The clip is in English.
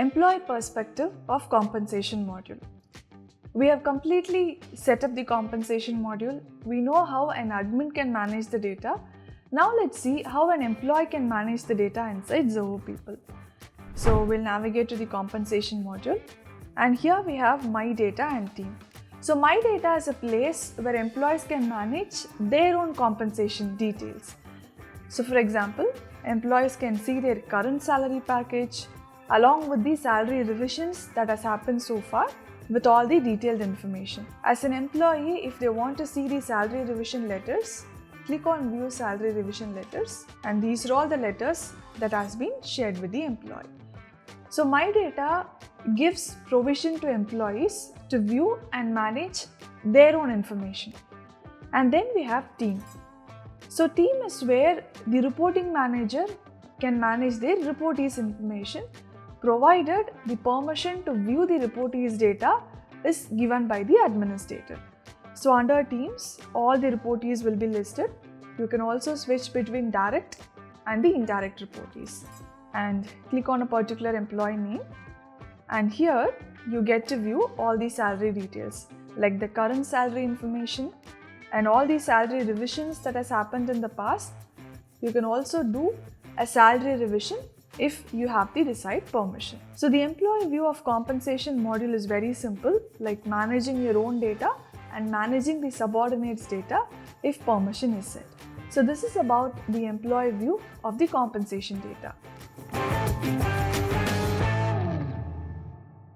Employee perspective of compensation module. We have completely set up the compensation module. We know how an admin can manage the data. Now let's see how an employee can manage the data inside Zoho People. So we'll navigate to the compensation module, and here we have My Data and Team. So My Data is a place where employees can manage their own compensation details. So for example, employees can see their current salary package along with the salary revisions that has happened so far with all the detailed information. As an employee, if they want to see the salary revision letters, click on View Salary Revision Letters, and these are all the letters that has been shared with the employee. So My Data gives provision to employees to view and manage their own information. And then we have Team. So Team is where the reporting manager can manage their reportees' information, provided the permission to view the reportees' data is given by the administrator. So under Teams, all the reportees will be listed. You can also switch between direct and the indirect reportees. And click on a particular employee name, and here you get to view all the salary details like the current salary information and all the salary revisions that has happened in the past. You can also do a salary revision if you have the desired permission. So the employee view of compensation module is very simple, like managing your own data and managing the subordinates' data if permission is set. So this is about the employee view of the compensation data.